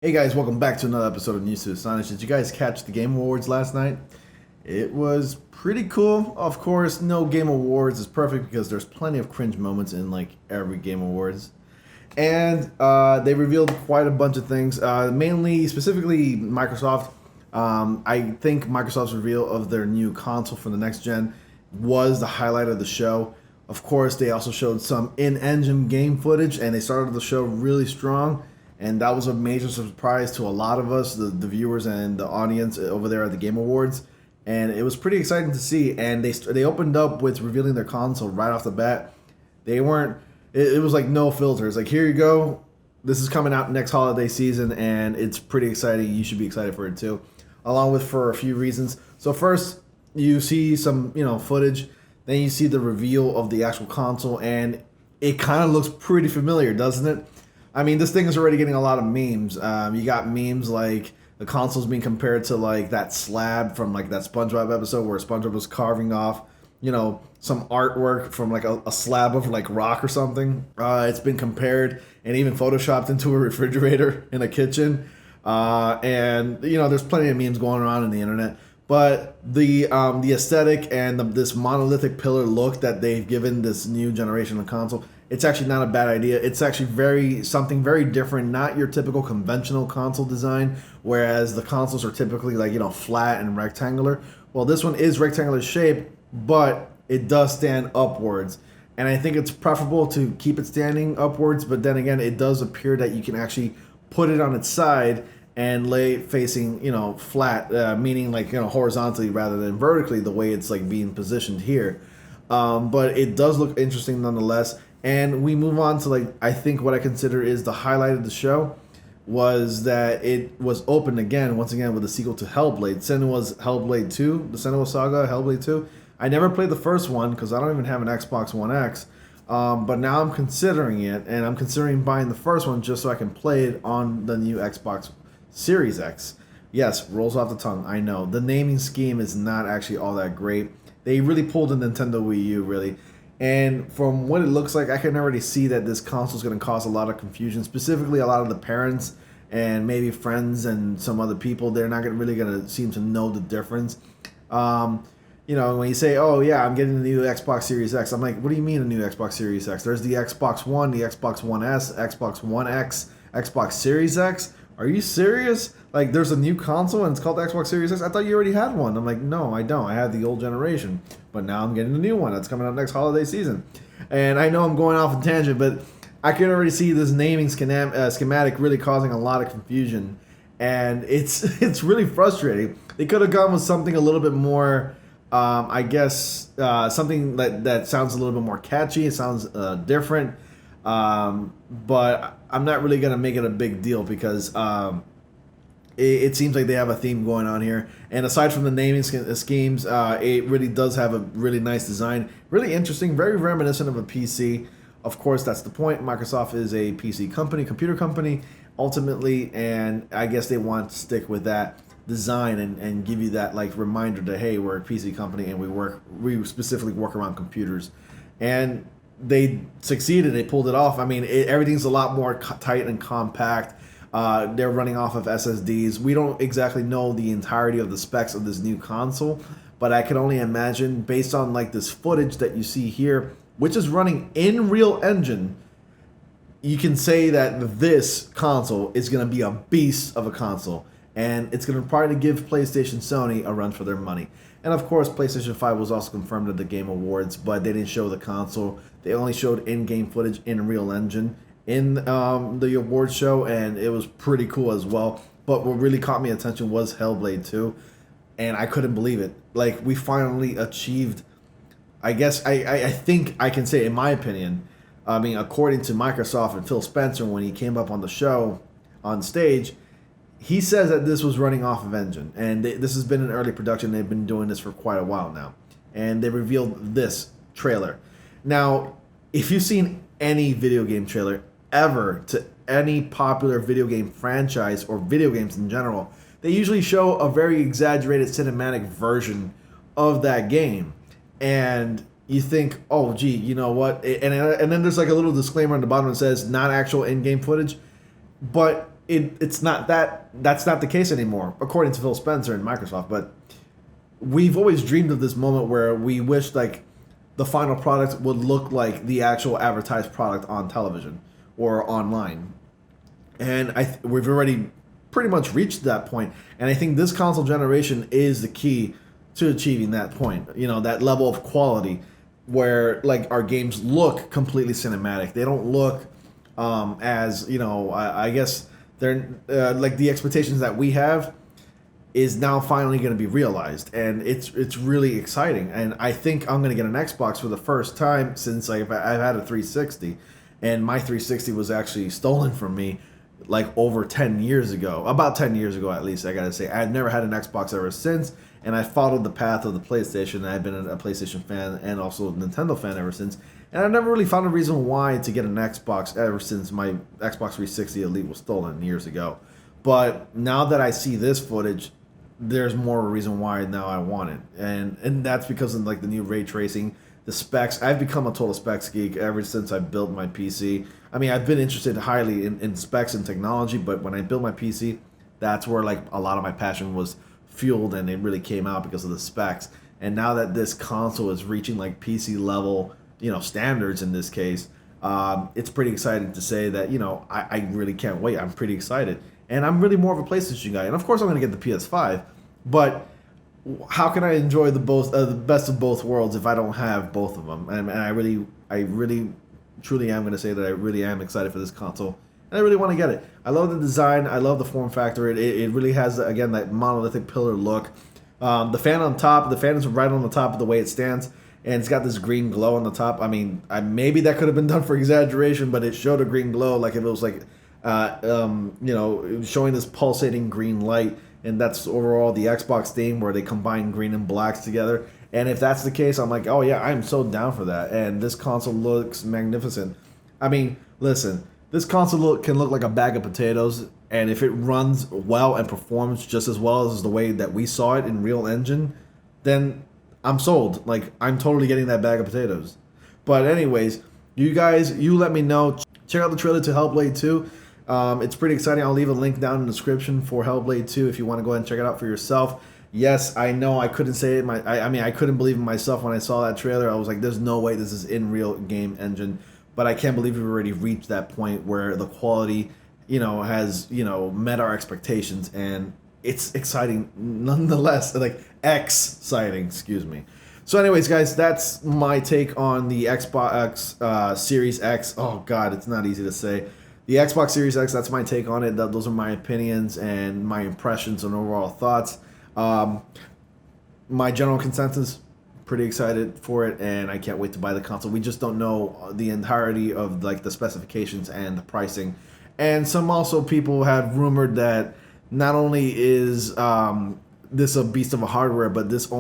Hey guys, welcome back to another episode of News to Astonish. Did you guys catch the Game Awards last night? It was pretty cool. Of course, no Game Awards is perfect because there's plenty of cringe moments in like every Game Awards. And they revealed quite a bunch of things, mainly, specifically Microsoft. I think Microsoft's reveal of their new console for the next gen was the highlight of the show. Of course, they also showed some in-engine game footage, and they started the show really strong. And that was a major surprise to a lot of us, the viewers and the audience over there at the Game Awards. And it was pretty exciting to see. And they opened up with revealing their console right off the bat. They weren't. It was like no filters. Like, here you go. This is coming out next holiday season, and it's pretty exciting. You should be excited for it too, along with for a few reasons. So first, you see some footage. Then you see the reveal of the actual console, and it kind of looks pretty familiar, doesn't it? I mean, this thing is already getting a lot of memes. You got memes like the console's being compared to like that slab from like that SpongeBob episode where SpongeBob was carving off, some artwork from like a slab of like rock or something. It's been compared and even photoshopped into a refrigerator in a kitchen. And there's plenty of memes going around in the internet. But the aesthetic and this monolithic pillar look that they've given this new generation of console, it's actually not a bad idea. It's actually something very different, not your typical conventional console design, whereas the consoles are typically like, flat and rectangular. Well, this one is rectangular shape, but it does stand upwards. And I think it's preferable to keep it standing upwards, but then again, it does appear that you can actually put it on its side and lay it facing, flat, meaning like, horizontally rather than vertically, the way it's like being positioned here. But it does look interesting nonetheless. And we move on to like, I think what I consider is the highlight of the show was that it was opened again, once again, with a sequel to Hellblade. Senua's Hellblade 2, the Senua Saga, Hellblade 2. I never played the first one because I don't even have an Xbox One X. But now I'm considering it, and I'm considering buying the first one just so I can play it on the new Xbox Series X. Yes, rolls off the tongue, I know. The naming scheme is not actually all that great. They really pulled a Nintendo Wii U, really. And from what it looks like, I can already see that this console is going to cause a lot of confusion, specifically a lot of the parents and maybe friends and some other people. They're not really going to seem to know the difference. When you say, oh, yeah, I'm getting the new Xbox Series X, I'm like, what do you mean a new Xbox Series X? There's the Xbox One, the Xbox One S, Xbox One X, Xbox Series X. Are you serious? Like, there's a new console and it's called the Xbox Series X? I thought you already had one. I'm like, no, I don't. I had the old generation. But now I'm getting the new one that's coming out next holiday season. And I know I'm going off a tangent, but I can already see this naming schematic really causing a lot of confusion. And it's really frustrating. They could have gone with something a little bit more, something that sounds a little bit more catchy. It sounds different. But I'm not really going to make it a big deal because it seems like they have a theme going on here. And aside from the naming schemes, it really does have a really nice design. Really interesting, very reminiscent of a PC. Of course, that's the point. Microsoft is a PC company, computer company, ultimately. And I guess they want to stick with that design and give you that like reminder that, hey, we're a PC company and we specifically work around computers. And they succeeded. They pulled it off. I mean, everything's a lot more tight and compact. They're running off of SSDs. We don't exactly know the entirety of the specs of this new console, but I can only imagine based on like this footage that you see here, which is running in Real Engine, you can say that this console is going to be a beast of a console, and it's going to probably give PlayStation Sony a run for their money. And of course, PlayStation 5 was also confirmed at the Game Awards, but they didn't show the console. They only showed in-game footage in Real Engine in the awards show, and it was pretty cool as well. But what really caught my attention was Hellblade 2, and I couldn't believe it. Like, we finally achieved, I guess, I think I can say, in my opinion, I mean, according to Microsoft and Phil Spencer, when he came up on the show, on stage, he says that this was running off of engine, and this has been in early production. They've been doing this for quite a while now, and they revealed this trailer. Now, if you've seen any video game trailer ever to any popular video game franchise or video games in general, they usually show a very exaggerated cinematic version of that game, and you think, oh, gee, you know what? And then there's like a little disclaimer on the bottom that says not actual in-game footage, but it's not that's not the case anymore, according to Phil Spencer and Microsoft. But we've always dreamed of this moment where we wish like the final product would look like the actual advertised product on television or online. And we've already pretty much reached that point. And I think this console generation is the key to achieving that point. You know, that level of quality where like our games look completely cinematic. They don't look as, you know, I guess they're like the expectations that we have is now finally going to be realized, and it's really exciting. And I think I'm going to get an Xbox for the first time since I've had a 360, and my 360 was actually stolen from me like over 10 years ago, about 10 years ago at least. I gotta say, I've never had an Xbox ever since, and I followed the path of the PlayStation, and I've been a PlayStation fan and also a Nintendo fan ever since. And I never really found a reason why to get an Xbox ever since my Xbox 360 Elite was stolen years ago. But now that I see this footage, there's more of a reason why now I want it, and that's because of like the new ray tracing, the specs. I've become a total specs geek ever since I built my PC. I mean, I've been interested highly in specs and technology, but when I built my PC, that's where like a lot of my passion was fueled, and it really came out because of the specs. And now that this console is reaching like PC level, you know, standards in this case, it's pretty exciting to say that, you know, I really can't wait. I'm pretty excited. And I'm really more of a PlayStation guy. And of course I'm going to get the PS5. But how can I enjoy the best of both worlds if I don't have both of them? And I really, truly am going to say that I really am excited for this console. And I really want to get it. I love the design. I love the form factor. It really has, again, that monolithic pillar look. The fan on top, the fan is right on the top of the way it stands. And it's got this green glow on the top. I mean, maybe that could have been done for exaggeration, but it showed a green glow like if it was like, you know, showing this pulsating green light. And that's overall the Xbox theme where they combine green and blacks together. And if that's the case, I'm like, oh yeah, I'm so down for that. And this console looks magnificent. I mean, listen, this console can look like a bag of potatoes. And if it runs well and performs just as well as the way that we saw it in Real Engine, then I'm sold. Like, I'm totally getting that bag of potatoes. But anyways, you guys, you let me know. Check out the trailer to Hellblade 2. It's pretty exciting. I'll leave a link down in the description for Hellblade 2 if you want to go ahead and check it out for yourself. Yes, I know I couldn't say it. I mean, I couldn't believe in myself when I saw that trailer. I was like, there's no way this is in Real Game Engine. But I can't believe we've already reached that point where the quality, you know, has, you know, met our expectations. And it's exciting nonetheless. Like, exciting, excuse me. So anyways, guys, that's my take on the Xbox Series X. Oh, God, it's not easy to say. The Xbox Series X, that's my take on it. Those are my opinions and my impressions and overall thoughts. My general consensus, pretty excited for it, and I can't wait to buy the console. We just don't know the entirety of like the specifications and the pricing. And some also people have rumored that not only is this a beast of a hardware, but this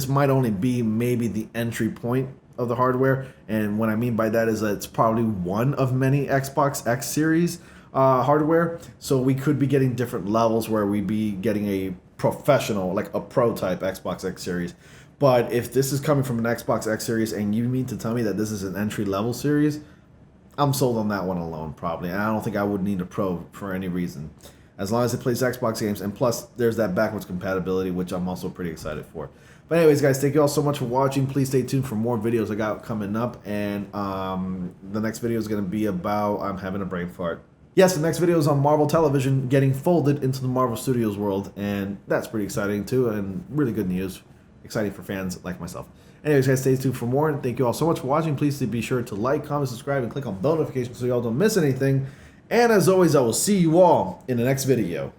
might only be maybe the entry point of the hardware. And what I mean by that is that it's probably one of many Xbox X Series hardware. So we could be getting different levels where we be getting a professional, like a pro type Xbox X Series. But if this is coming from an Xbox X Series and you mean to tell me that this is an entry level series, I'm sold on that one alone probably. And I don't think I would need a pro for any reason, as long as it plays Xbox games. And plus there's that backwards compatibility, which I'm also pretty excited for. But anyways, guys, thank you all so much for watching. Please stay tuned for more videos I got coming up. And the next video is going to be about I'm having a brain fart. Yes, the next video is on Marvel Television getting folded into the Marvel Studios world. And that's pretty exciting, too, and really good news. Exciting for fans like myself. Anyways, guys, stay tuned for more. And thank you all so much for watching. Please be sure to like, comment, subscribe, and click on bell notifications so y'all don't miss anything. And as always, I will see you all in the next video.